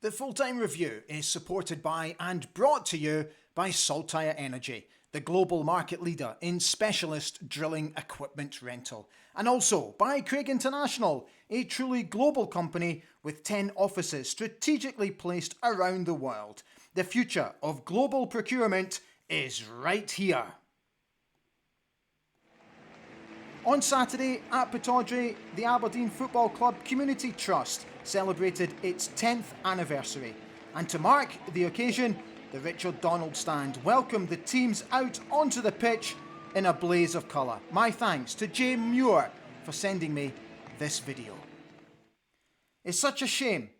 The Full-Time Review is supported by and brought to you by Saltire Energy, the global market leader in specialist drilling equipment rental. And also by Craig International, a truly global company with 10 offices strategically placed around the world. The future of global procurement is right here. On Saturday at Pittodrie, the Aberdeen Football Club Community Trust celebrated its 10th anniversary. And to mark the occasion, the Richard Donald Stand welcomed the teams out onto the pitch in a blaze of colour. My thanks to Jay Muir for sending me this video. It's such a shame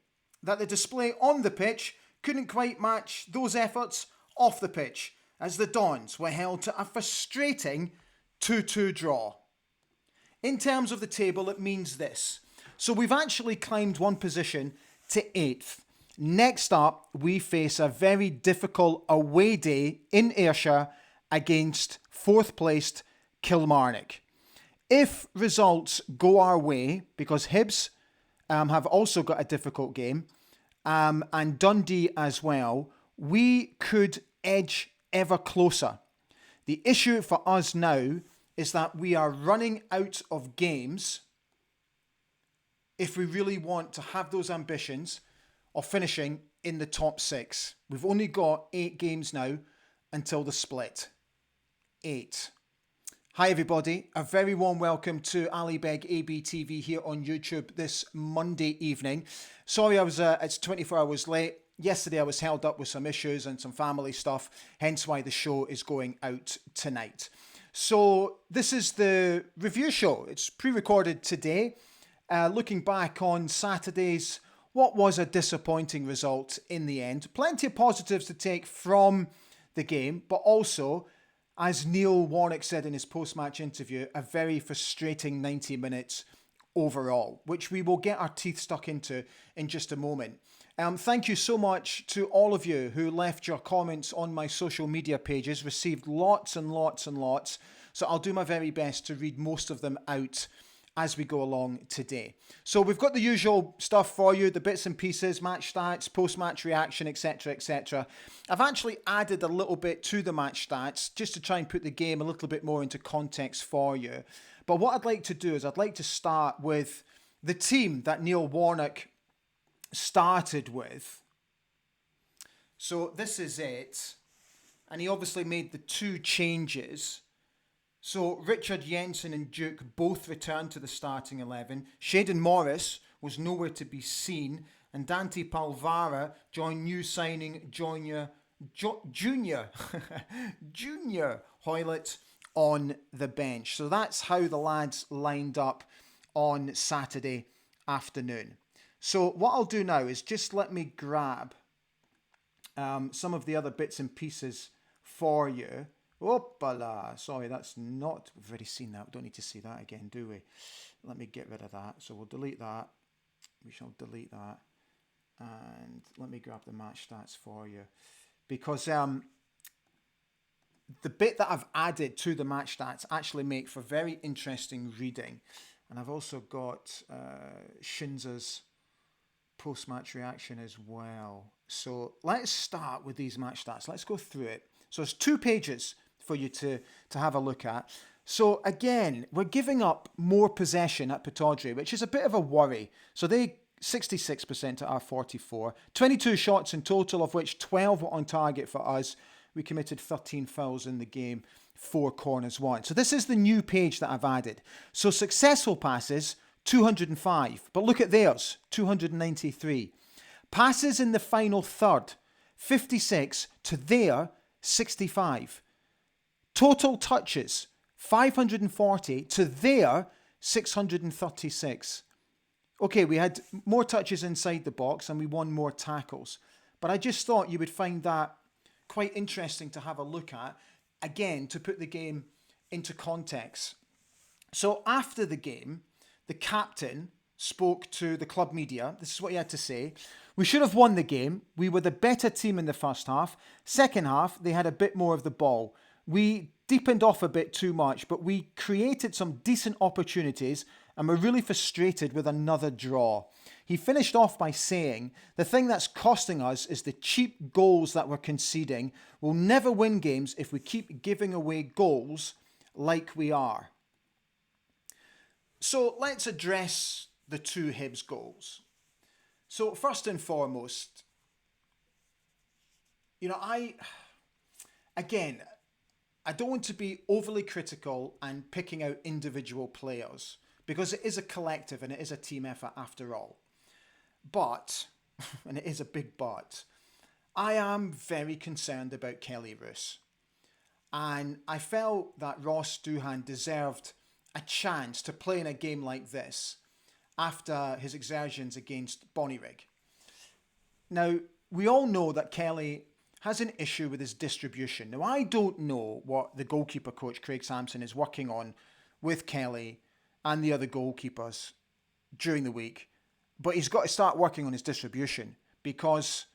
that the display on the pitch couldn't quite match those efforts off the pitch, as the Dons were held to a frustrating 2-2 draw. In terms of the table, it means this. So we've actually climbed one position to 8th. Next up, we face a very difficult away day in Ayrshire against 4th placed Kilmarnock. If results go our way, because Hibs have also got a difficult game, and Dundee as well, we could edge ever closer. The issue for us now is that we are running out of games if we really want to have those ambitions of finishing in the top 6. We've only got 8 games now until the split. 8. Hi everybody, a very warm welcome to Ali Beg ABTV here on YouTube this Monday evening. Sorry it's 24 hours late. Yesterday I was held up with some issues and some family stuff, hence why the show is going out tonight. So this is the review show. It's pre-recorded today, looking back on Saturday's what was a disappointing result in the end. Plenty of positives to take from the game, but also, as Neil Warnock said in his post-match interview, a very frustrating 90 minutes overall, which we will get our teeth stuck into in just a moment. Thank you so much to all of you who left your comments on my social media pages. Received lots and lots and lots. So I'll do my very best to read most of them out as we go along today. So we've got the usual stuff for you, the bits and pieces, match stats, post-match reaction, etc, etc. I've actually added a little bit to the match stats just to try and put the game a little bit more into context for you. But what I'd like to do is I'd like to start with the team that Neil Warnock started with. So this is it. And he obviously made the 2 changes. So Richard Jensen and Duke both returned to the starting 11. Shayden Morris was nowhere to be seen. And Dante Palvara joined new signing Junior Hoylett on the bench. So that's how the lads lined up on Saturday afternoon. So what I'll do now is just let me grab some of the other bits and pieces for you. Opala, sorry, that's not, we've already seen that. We don't need to see that again, do we? Let me get rid of that. So we'll delete that. We shall delete that. And let me grab the match stats for you. Because the bit that I've added to the match stats actually make for very interesting reading. And I've also got Shinza's post-match reaction as well. So let's start with these match stats. Let's go through it. So it's 2 pages for you to have a look at. So again, we're giving up more possession at Pittodrie, which is a bit of a worry. So they 66% to our 44. 22 shots in total, of which 12 were on target for us. We committed 13 fouls in the game, 4 corners won. So this is the new page that I've added. So successful passes, 205. But look at theirs, 293. Passes in the final third, 56 to their 65. Total touches, 540 to their 636. Okay, we had more touches inside the box and we won more tackles. But I just thought you would find that quite interesting to have a look at, again, to put the game into context. So after the game, the captain spoke to the club media. This is what he had to say. We should have won the game. We were the better team in the first half. Second half, they had a bit more of the ball. We deepened off a bit too much, but we created some decent opportunities and we're really frustrated with another draw. He He finished off by saying, the thing that's costing us is the cheap goals that we're conceding. We'll never win games if we keep giving away goals like we are. So let's address the two Hibs goals. So first and foremost, I don't want to be overly critical and picking out individual players because it is a collective and it is a team effort after all. But, and it is a big but, I am very concerned about Kelly Roos. And I felt that Ross Doohan deserved a chance to play in a game like this after his exertions against Bonnyrigg. Now, we all know that Kelly has an issue with his distribution. Now, I don't know what the goalkeeper coach, Craig Sampson, is working on with Kelly and the other goalkeepers during the week, but he's got to start working on his distribution because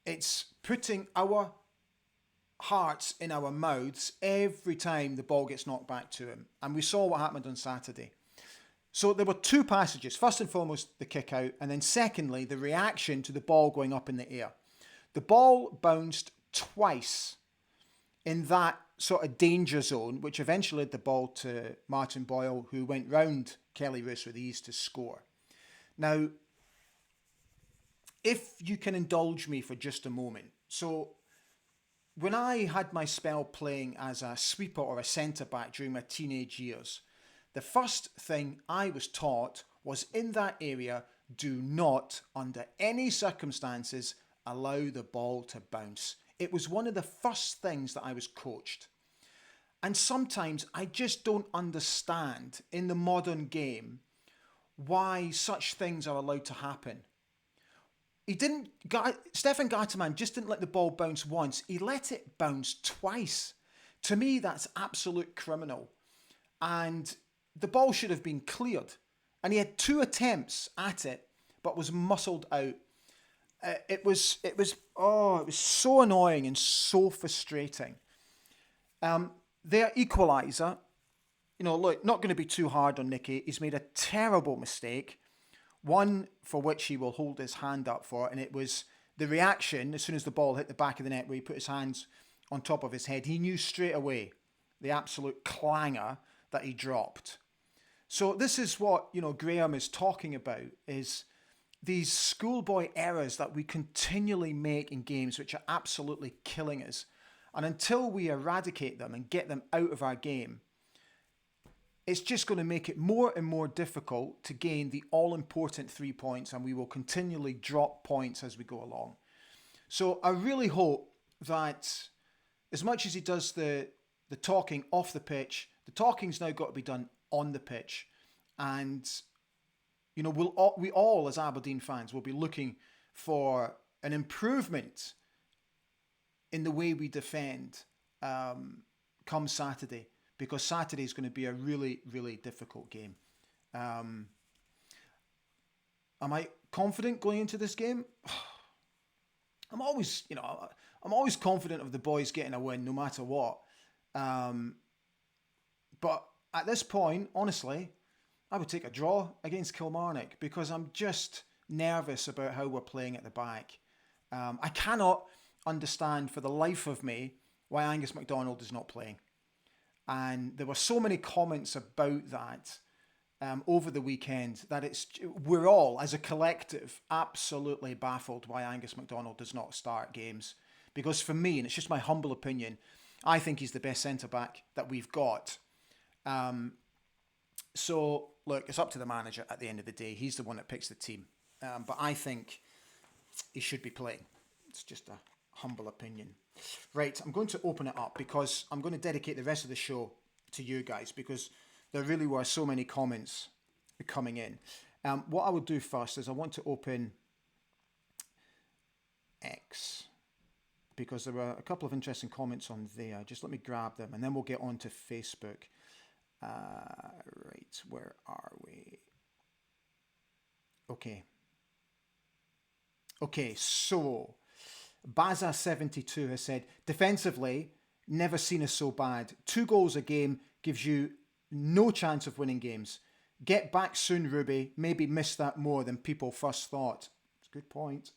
it's putting our hearts in our mouths every time the ball gets knocked back to him. And we saw what happened on Saturday. So there were two passages. First and foremost, the kick out, and then secondly, the reaction to the ball going up in the air. The ball bounced twice in that sort of danger zone, which eventually led the ball to Martin Boyle, who went round Kelly Roos with ease to score. Now, if you can indulge me for just a moment. So, when I had my spell playing as a sweeper or a centre-back during my teenage years, the first thing I was taught was in that area, do not, under any circumstances, allow the ball to bounce. It was one of the first things that I was coached. And sometimes I just don't understand in the modern game why such things are allowed to happen. Stefan Garteman just didn't let the ball bounce once. He let it bounce twice. To me, that's absolute criminal. And the ball should have been cleared. And he had 2 attempts at it, but was muscled out. It was so annoying and so frustrating. Their equaliser, look, not going to be too hard on Nicky. He's made a terrible mistake. One for which he will hold his hand up for, and it was the reaction as soon as the ball hit the back of the net where he put his hands on top of his head. He knew straight away the absolute clanger that he dropped. So this is what, Graham is talking about, is these schoolboy errors that we continually make in games which are absolutely killing us. And until we eradicate them and get them out of our game, it's just going to make it more and more difficult to gain the all-important 3 points, and we will continually drop points as we go along. So I really hope that as much as he does the talking off the pitch, the talking's now got to be done on the pitch. And, we all as Aberdeen fans will be looking for an improvement in the way we defend come Saturday. Because Saturday is going to be a really, really difficult game. Am I confident going into this game? I'm always confident of the boys getting a win, no matter what. But at this point, honestly, I would take a draw against Kilmarnock because I'm just nervous about how we're playing at the back. I cannot understand for the life of me why Angus MacDonald is not playing. And there were so many comments about that over the weekend that we're all, as a collective, absolutely baffled why Angus MacDonald does not start games. Because for me, and it's just my humble opinion, I think he's the best centre-back that we've got. So, look, it's up to the manager at the end of the day. He's the one that picks the team. But I think he should be playing. It's just a humble opinion. Right, I'm going to open it up because I'm going to dedicate the rest of the show to you guys because there really were so many comments coming in. What I will do first is I want to open X because there were a couple of interesting comments on there. Just let me grab them and then we'll get on to Facebook. Right, where are we? Okay, so Baza72 has said, defensively, never seen us so bad. 2 goals a game gives you no chance of winning games. Get back soon, Ruby. Maybe miss that more than people first thought. It's a good point.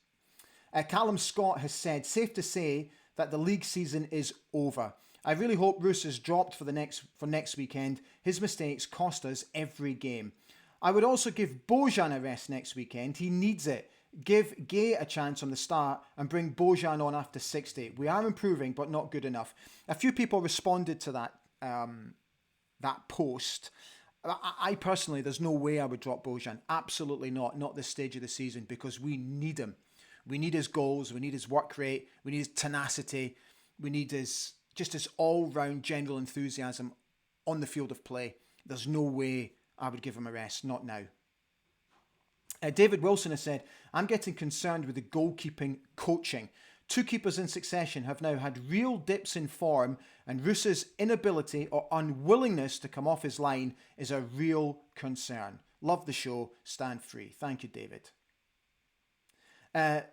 Callum Scott has said, safe to say that the league season is over. I really hope Roos is dropped for next weekend. His mistakes cost us every game. I would also give Bojan a rest next weekend. He needs it. Give Gay a chance on the start and bring Bojan on after 60. We are improving, but not good enough. A few people responded to that post. I personally, there's no way I would drop Bojan. Absolutely not this stage of the season, because we need him. We need his goals. We need his work rate. We need his tenacity. We need his all-round general enthusiasm on the field of play. There's no way I would give him a rest. Not now. David Wilson has said, I'm getting concerned with the goalkeeping coaching. 2 keepers in succession have now had real dips in form, and Roos's inability or unwillingness to come off his line is a real concern. Love the show. Stand free. Thank you, David.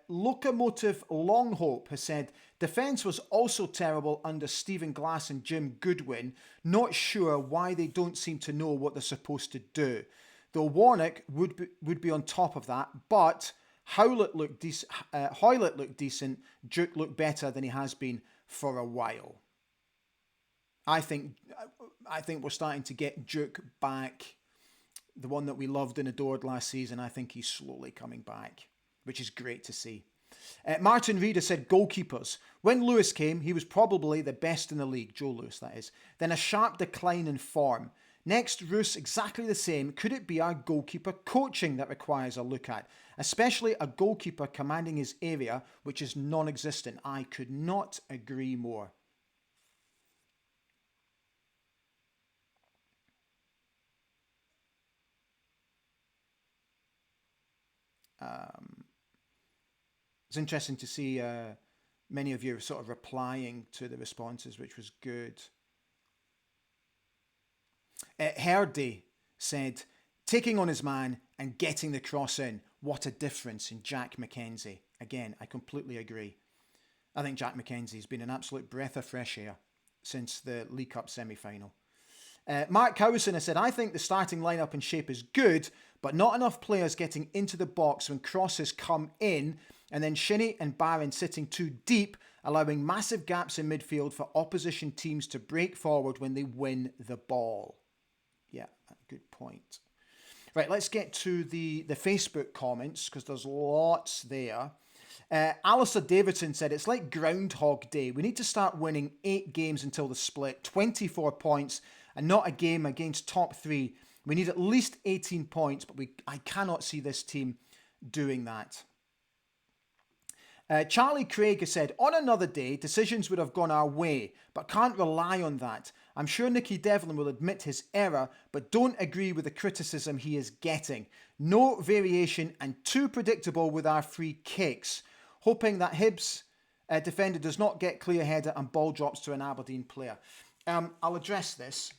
Locomotive Longhope has said, defence was also terrible under Stephen Glass and Jim Goodwin. Not sure why they don't seem to know what they're supposed to do. Though Warnock would be on top of that, but Hoylett looked decent. Duke looked better than he has been for a while. I think we're starting to get Duke back, the one that we loved and adored last season. I think he's slowly coming back, which is great to see. Martin Reed has said goalkeepers. When Lewis came, he was probably the best in the league. Joe Lewis, that is. Then a sharp decline in form. Next, Roos, exactly the same. Could it be our goalkeeper coaching that requires a look at? Especially a goalkeeper commanding his area, which is non-existent. I could not agree more. It's interesting to see many of you sort of replying to the responses, which was good. Herdy said, taking on his man and getting the cross in. What a difference in Jack McKenzie. Again, I completely agree. I think Jack McKenzie's been an absolute breath of fresh air since the League Cup semi-final. Mark Howison has said, I think the starting lineup and shape is good, but not enough players getting into the box when crosses come in, and then Shinnie and Barron sitting too deep, allowing massive gaps in midfield for opposition teams to break forward when they win the ball. Yeah, good point. Right, let's get to the Facebook comments, because there's lots there. Alistair Davidson said, it's like Groundhog Day. We need to start winning 8 games until the split, 24 points, and not a game against top 3. We need at least 18 points, but I cannot see this team doing that. Charlie Craig has said, on another day, decisions would have gone our way, but can't rely on that. I'm sure Nicky Devlin will admit his error, but don't agree with the criticism he is getting. No variation and too predictable with our free kicks. Hoping that Hibs defender does not get clear header and ball drops to an Aberdeen player. I'll address this.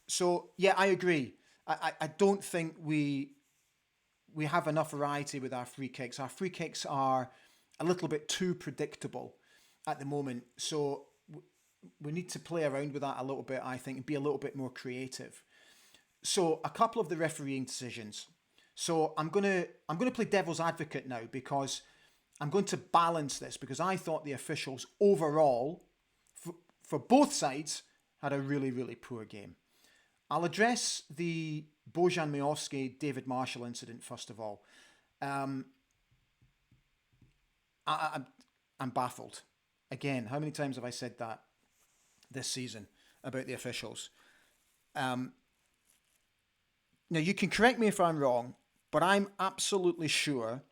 So, yeah, I agree. I don't think we have enough variety with our free kicks. Our free kicks are a little bit too predictable at the moment. So we need to play around with that a little bit, I think, and be a little bit more creative. So a couple of the refereeing decisions. So I'm gonna play devil's advocate now, because I'm going to balance this, because I thought the officials overall, for both sides, had a really, really poor game. I'll address the Bojan Miovski, David Marshall incident first of all. I'm baffled. Again, how many times have I said that this season about the officials? Now, you can correct me if I'm wrong, but I'm absolutely sure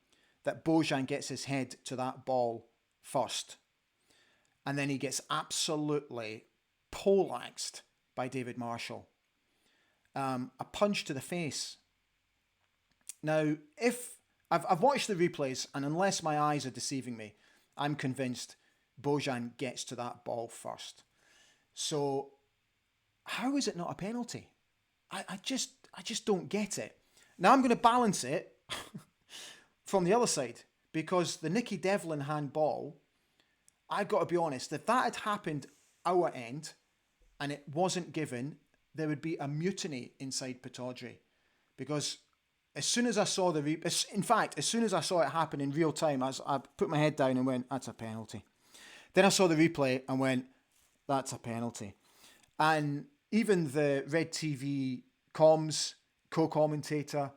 that Bojan gets his head to that ball first. And then he gets absolutely poleaxed by David Marshall. A punch to the face. Now, if I've watched the replays, and unless my eyes are deceiving me, I'm convinced Bojan gets to that ball first. So, how is it not a penalty? I just don't get it. Now I'm going to balance it from the other side, because the Nicky Devlin handball, I've got to be honest, if that had happened our end and it wasn't given, there would be a mutiny inside Pittodrie, because as soon as I saw as soon as I saw it happen in real time, I put my head down and went, that's a penalty. Then I saw the replay and went, that's a penalty. And even the Red TV comms co-commentator,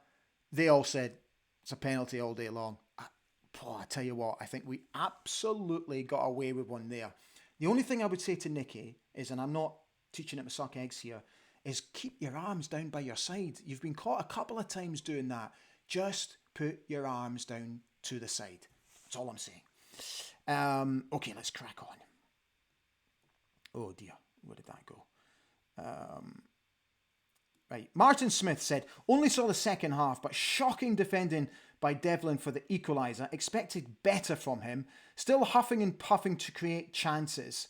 they all said it's a penalty all day long. I tell you what, I think we absolutely got away with one there. The only thing I would say to Nicky is, and I'm not teaching him to suck eggs here, is keep your arms down by your side. You've been caught a couple of times doing that. Just put your arms down to the side. That's all I'm saying. Okay, let's crack on. Oh dear, where did that go? Right, Martin Smith said, only saw the second half, but shocking defending by Devlin for the equaliser. Expected better from him. Still huffing and puffing to create chances.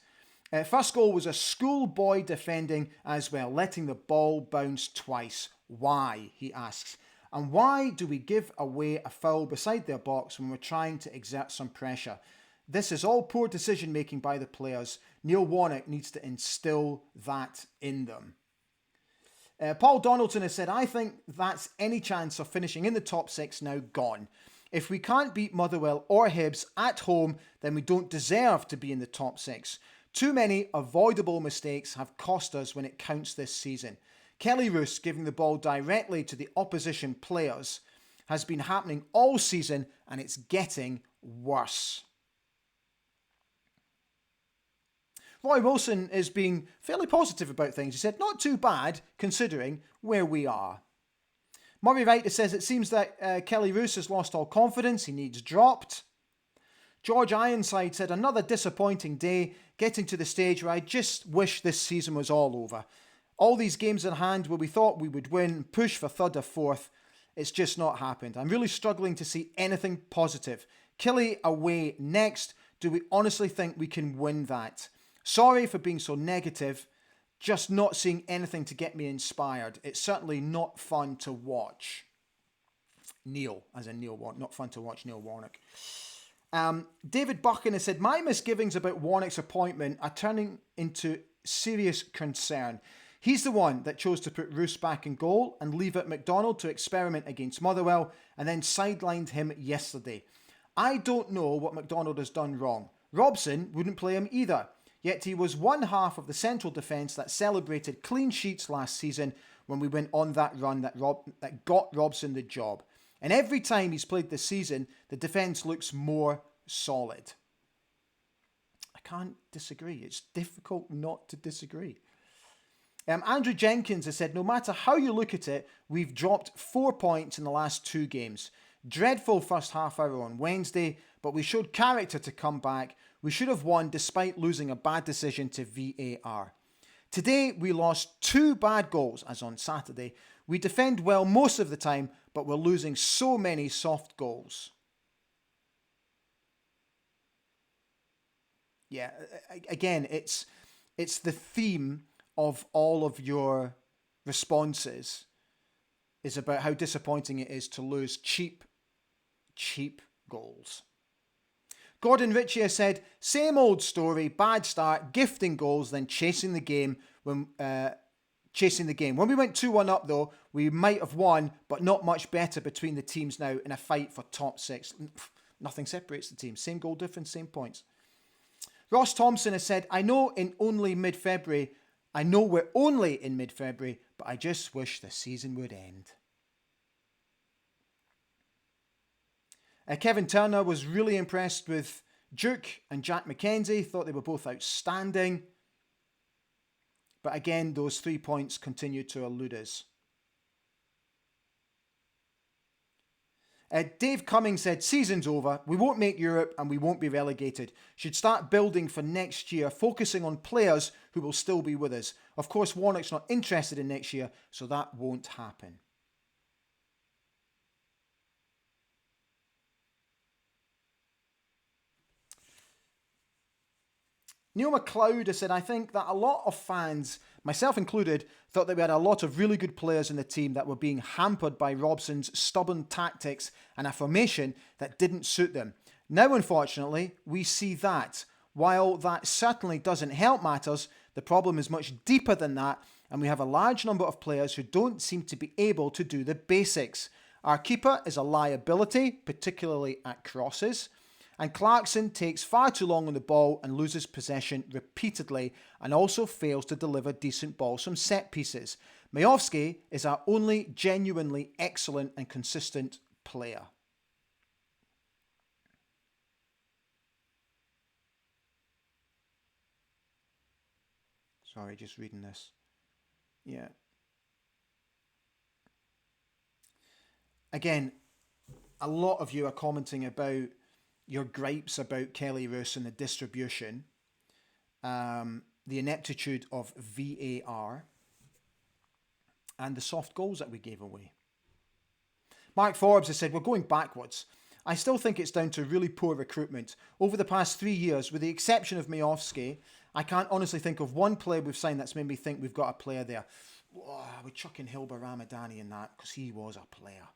First goal was a schoolboy defending as well, letting the ball bounce twice. Why, he asks. And why do we give away a foul beside their box when we're trying to exert some pressure? This is all poor decision making by the players. Neil Warnock needs to instill that in them. Paul Donaldson has said, I think that's any chance of finishing in the top 6 now gone. If we can't beat Motherwell or Hibs at home, then we don't deserve to be in the top 6. Too many avoidable mistakes have cost us when it counts this season. Kelly Roos giving the ball directly to the opposition players has been happening all season, and it's getting worse. Roy Wilson is being fairly positive about things. He said, not too bad considering where we are. Murray Wright says, it seems that Kelly Roos has lost all confidence. He needs dropped. George Ironside said, another disappointing day, getting to the stage where I just wish this season was all over. All these games in hand where we thought we would win, push for third or fourth, it's just not happened. I'm really struggling to see anything positive. Killie away next. Do we honestly think we can win that? Sorry for being so negative, just not seeing anything to get me inspired. It's certainly not fun to watch. Neil, as in Neil Warnock, not fun to watch Neil Warnock. David Buchan has said, my misgivings about Warnock's appointment are turning into serious concern. He's the one that chose to put Roos back in goal and leave it McDonald to experiment against Motherwell and then sidelined him yesterday. I don't know what McDonald has done wrong. Robson wouldn't play him either. Yet he was one half of the central defence that celebrated clean sheets last season when we went on that run that got Robson the job. And every time he's played this season, the defence looks more solid. I can't disagree. It's difficult not to disagree. Andrew Jenkins has said, no matter how you look at it, we've dropped 4 points in the last 2 games. Dreadful first half hour on Wednesday, but we showed character to come back. We should have won despite losing a bad decision to VAR. Today, we lost 2 bad goals, as on Saturday. We defend well most of the time, but we're losing so many soft goals. Yeah, again, it's the theme of all of your responses is about how disappointing it is to lose cheap goals. Gordon Ritchie has said, same old story, bad start, gifting goals, then chasing the game. When we went 2-1 up though, we might have won, but not much better between the teams now in a fight for top 6. Nothing separates the teams. Same goal difference, same points. Ross Thompson has said, I know we're only in mid-February, but I just wish the season would end. Kevin Turner was really impressed with Duke and Jack McKenzie. Thought they were both outstanding. But again, those 3 points continue to elude us. Dave Cummings said, season's over. We won't make Europe and we won't be relegated. Should start building for next year, focusing on players who will still be with us. Of course, Warnock's not interested in next year, so that won't happen. Neil McLeod has said, I think that a lot of fans, myself included, thought that we had a lot of really good players in the team that were being hampered by Robson's stubborn tactics and a formation that didn't suit them. Now, unfortunately, we see that. While that certainly doesn't help matters, the problem is much deeper than that, and we have a large number of players who don't seem to be able to do the basics. Our keeper is a liability, particularly at crosses, and Clarkson takes far too long on the ball and loses possession repeatedly, and also fails to deliver decent balls from set pieces. Majowski is our only genuinely excellent and consistent player. Sorry, just reading this. Yeah. Again, a lot of you are commenting about your gripes about Kelly Roos and the distribution, the ineptitude of VAR, and the soft goals that we gave away. Mark Forbes has said, we're going backwards. I still think it's down to really poor recruitment. Over the past 3 years, with the exception of Majowski, I can't honestly think of one player we've signed that's made me think we've got a player there. We're chucking Hilbert Ramadani in that because he was a player.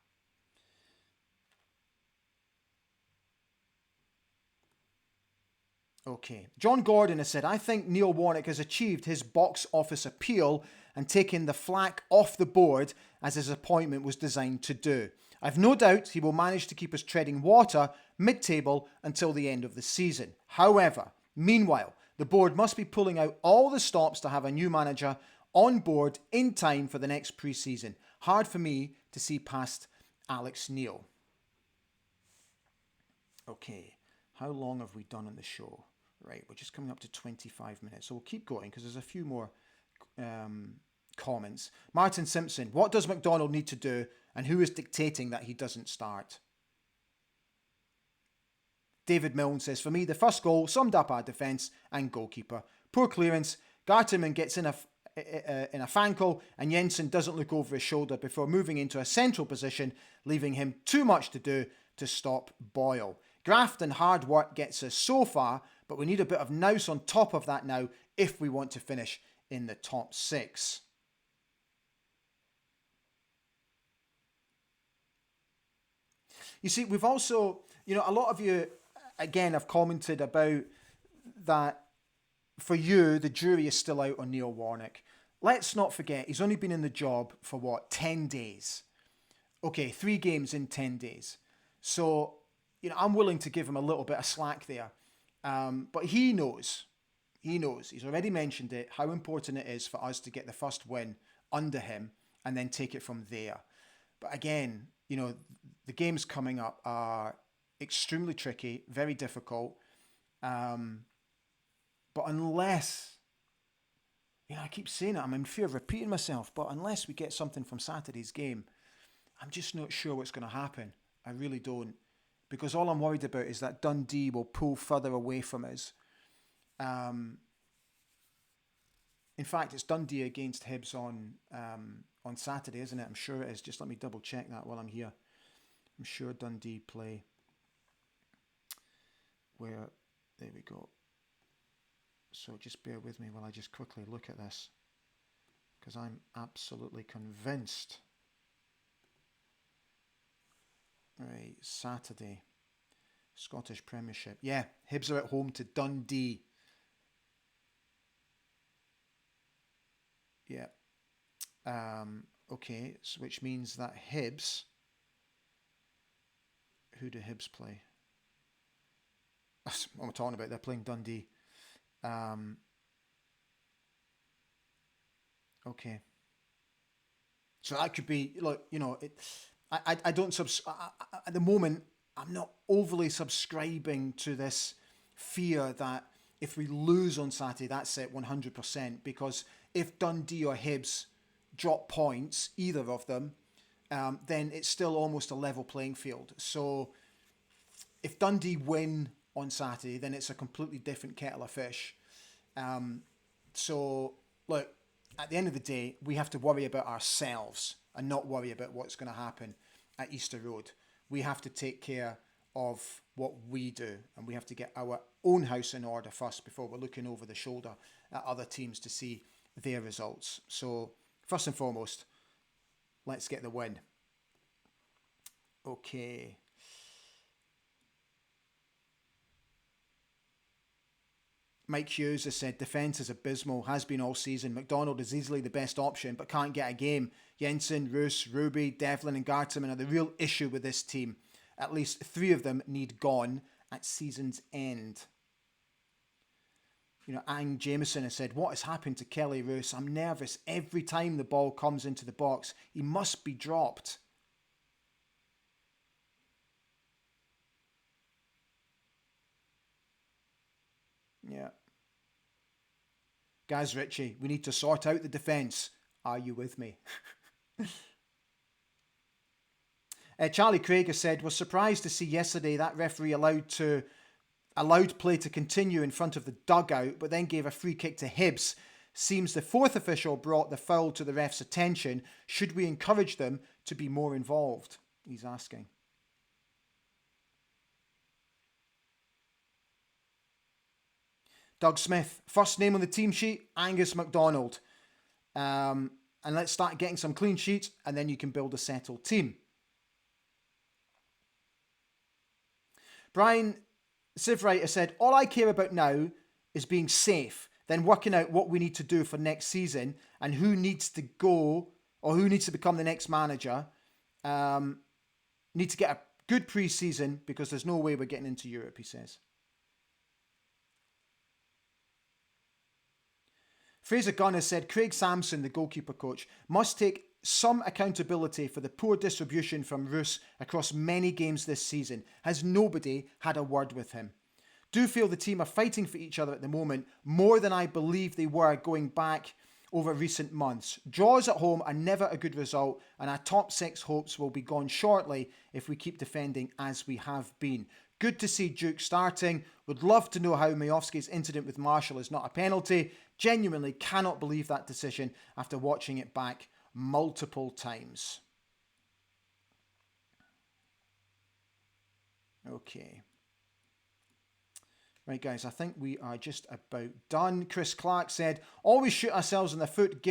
Okay. John Gordon has said, I think Neil Warnock has achieved his box office appeal and taken the flack off the board as his appointment was designed to do. I've no doubt he will manage to keep us treading water mid-table until the end of the season. However, meanwhile, the board must be pulling out all the stops to have a new manager on board in time for the next pre-season. Hard for me to see past Alex Neil. Okay, how long have we done on the show? Right, we're just coming up to 25 minutes, so we'll keep going because there's a few more comments. Martin Simpson, what does McDonald need to do and who is dictating that he doesn't start? David Milne says, for me, the first goal summed up our defence and goalkeeper. Poor clearance, Garterman gets in a Fankel and Jensen doesn't look over his shoulder before moving into a central position, leaving him too much to do to stop Boyle. Graft and hard work gets us so far, but we need a bit of nous on top of that now if we want to finish in the top 6. You see, we've also, a lot of you, again, have commented about that for you, the jury is still out on Neil Warnock. Let's not forget, he's only been in the job for 10 days? Okay, 3 games in 10 days. So, I'm willing to give him a little bit of slack there. But he knows, he's already mentioned it, how important it is for us to get the first win under him and then take it from there. But again, the games coming up are extremely tricky, very difficult. But unless, I keep saying it, I'm in fear of repeating myself, but unless we get something from Saturday's game, I'm just not sure what's going to happen. I really don't. Because all I'm worried about is that Dundee will pull further away from us. In fact, it's Dundee against Hibs on Saturday, isn't it? I'm sure it is. Just let me double check that while I'm here. I'm sure Dundee play where... There we go. So just bear with me while I just quickly look at this. Because I'm absolutely convinced... Right, Saturday, Scottish Premiership. Yeah, Hibs are at home to Dundee. Yeah. Okay, so which means that Hibs... Who do Hibs play? What am I talking about? They're playing Dundee. Okay. So that could be, look, I don't at the moment, I'm not overly subscribing to this fear that if we lose on Saturday, that's it 100%. Because if Dundee or Hibs drop points, either of them, then it's still almost a level playing field. So if Dundee win on Saturday, then it's a completely different kettle of fish. So look, at the end of the day, we have to worry about ourselves and not worry about what's going to happen at Easter Road. We have to take care of what we do, and we have to get our own house in order first before we're looking over the shoulder at other teams to see their results. So first and foremost, let's get the win. Okay. Mike Hughes has said defence is abysmal, has been all season. McDonald is easily the best option, but can't get a game. Jensen, Roos, Ruby, Devlin and Garteman are the real issue with this team. At least 3 of them need gone at season's end. Ang Jameson has said, what has happened to Kelly Roos? I'm nervous every time the ball comes into the box. He must be dropped. Yeah. Gaz Ritchie, we need to sort out the defence. Are you with me? Charlie Craig has said, was surprised to see yesterday that referee allowed play to continue in front of the dugout, but then gave a free kick to Hibs. Seems the 4th official brought the foul to the ref's attention. Should we encourage them to be more involved? He's asking. Doug Smith, first name on the team sheet, Angus MacDonald. And let's start getting some clean sheets, and then you can build a settled team. Brian Sivright has said, all I care about now is being safe, then working out what we need to do for next season and who needs to go or who needs to become the next manager. Need to get a good pre-season because there's no way we're getting into Europe, he says. Fraser Gunn has said, Craig Sampson, the goalkeeper coach, must take some accountability for the poor distribution from Roos across many games this season. Has nobody had a word with him? Do feel the team are fighting for each other at the moment, more than I believe they were going back over recent months. Draws at home are never a good result, and our top 6 hopes will be gone shortly if we keep defending as we have been. Good to see Duke starting. Would love to know how Majowski's incident with Marshall is not a penalty. Genuinely cannot believe that decision after watching it back multiple times. Okay. Right, guys, I think we are just about done. Chris Clark said, always shoot ourselves in the foot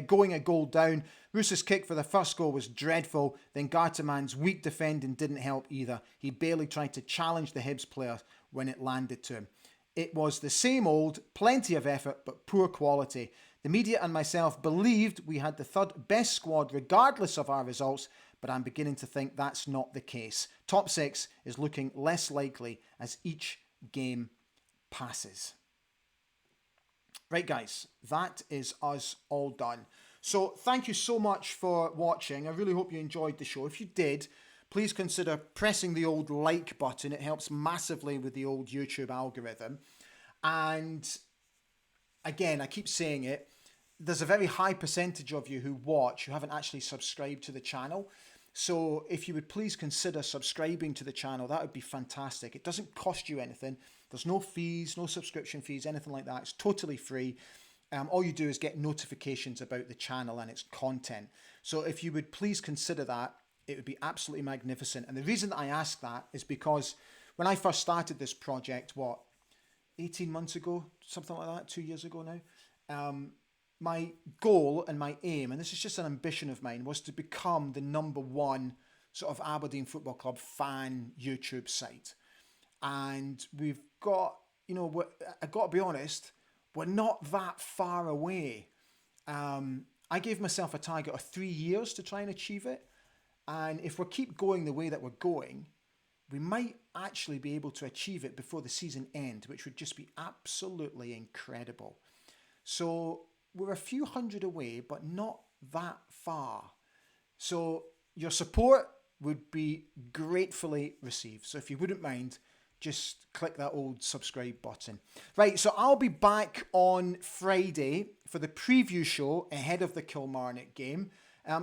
going a goal down. Roos's kick for the first goal was dreadful. Then Garteman's weak defending didn't help either. He barely tried to challenge the Hibs player when it landed to him. It was the same old, plenty of effort, but poor quality. The media and myself believed we had the 3rd best squad regardless of our results, but I'm beginning to think that's not the case. Top 6 is looking less likely as each game passes. Right, guys, that is us all done. So thank you so much for watching. I really hope you enjoyed the show. If you did, please consider pressing the old like button. It helps massively with the old YouTube algorithm. And again, I keep saying it, there's a very high percentage of you who watch who haven't actually subscribed to the channel. So if you would please consider subscribing to the channel, that would be fantastic. It doesn't cost you anything. There's no fees, no subscription fees, anything like that. It's totally free. All you do is get notifications about the channel and its content. So if you would please consider that, it would be absolutely magnificent. And the reason that I ask that is because when I first started this project, 18 months ago, something like that, 2 years ago now, my goal and my aim, and this is just an ambition of mine, was to become the #1 sort of Aberdeen Football Club fan YouTube site. And we've got, I've got to be honest, we're not that far away. I gave myself a target of 3 years to try and achieve it. And if we keep going the way that we're going, we might actually be able to achieve it before the season end, which would just be absolutely incredible. So we're a few hundred away, but not that far. So your support would be gratefully received. So if you wouldn't mind, just click that old subscribe button. Right, so I'll be back on Friday for the preview show ahead of the Kilmarnock game.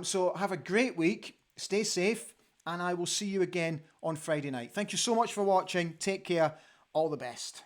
So have a great week, stay safe, and I will see you again on Friday night. Thank you so much for watching. Take care. All the best.